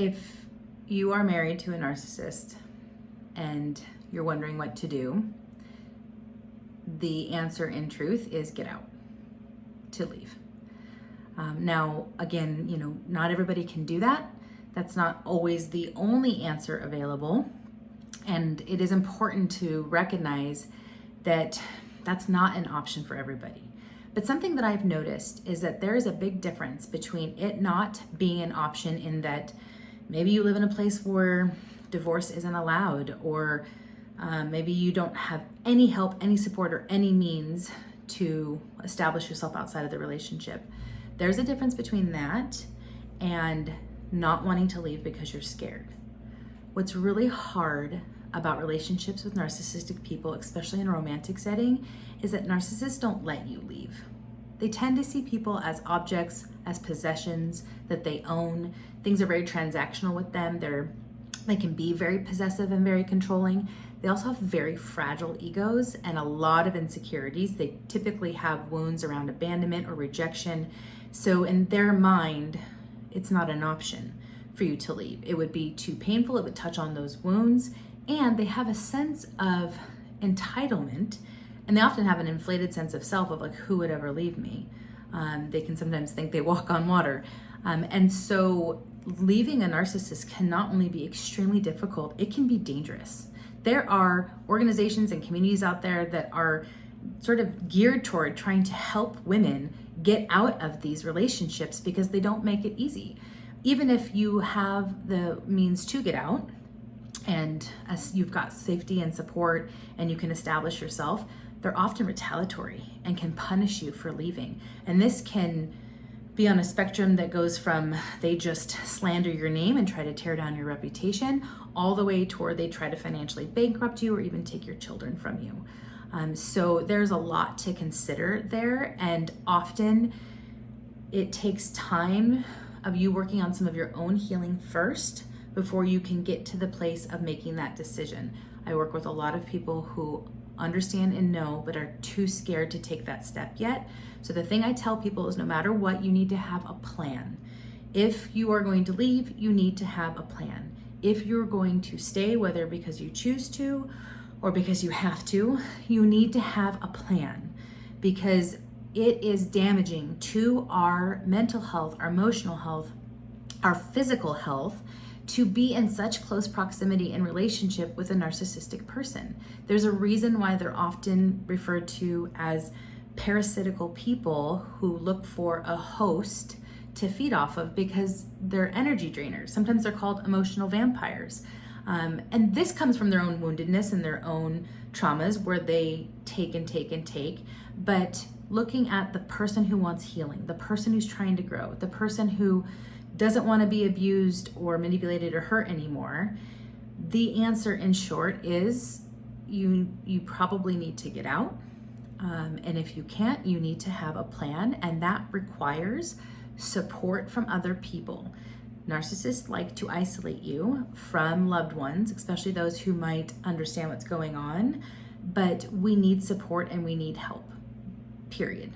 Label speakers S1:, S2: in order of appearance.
S1: If you are married to a narcissist and you're wondering what to do, the answer in truth is get out, to leave. Now, again, not everybody can do that. That's not always the only answer available. And it is important to recognize that that's not an option for everybody. But something that I've noticed is that there is a big difference between it not being an option in that maybe you live in a place where divorce isn't allowed, or maybe you don't have any help, any support, or any means to establish yourself outside of the relationship. There's a difference between that and not wanting to leave because you're scared. What's really hard about relationships with narcissistic people, especially in a romantic setting, is that narcissists don't let you leave. They tend to see people as objects, as possessions that they own. Things are very transactional with them. They can be very possessive and very controlling. They also have very fragile egos and a lot of insecurities. They typically have wounds around abandonment or rejection. So in their mind, it's not an option for you to leave. It would be too painful. It would touch on those wounds. And they have a sense of entitlement, and they often have an inflated sense of self of like, who would ever leave me? They can sometimes think they walk on water. And so leaving a narcissist can not only be extremely difficult, it can be dangerous. There are organizations and communities out there that are sort of geared toward trying to help women get out of these relationships because they don't make it easy. Even if you have the means to get out, and as you've got safety and support and you can establish yourself, they're often retaliatory and can punish you for leaving. And this can be on a spectrum that goes from they just slander your name and try to tear down your reputation, all the way toward they try to financially bankrupt you or even take your children from you. So there's a lot to consider there, and often it takes time of you working on some of your own healing first before you can get to the place of making that decision. I work with a lot of people who understand and know, but are too scared to take that step yet. So the thing I tell people is no matter what, you need to have a plan. If you are going to leave, you need to have a plan. If you're going to stay, whether because you choose to or because you have to, you need to have a plan, because it is damaging to our mental health, our emotional health, our physical health, to be in such close proximity in relationship with a narcissistic person. There's a reason why they're often referred to as parasitical people who look for a host to feed off of because they're energy drainers. Sometimes they're called emotional vampires. And this comes from their own woundedness and their own traumas where they take and take and take. But looking at the person who wants healing, the person who's trying to grow, the person who doesn't want to be abused or manipulated or hurt anymore, the answer in short is you probably need to get out. And if you can't, you need to have a plan, and that requires support from other people. Narcissists like to isolate you from loved ones, especially those who might understand what's going on, but we need support and we need help, period.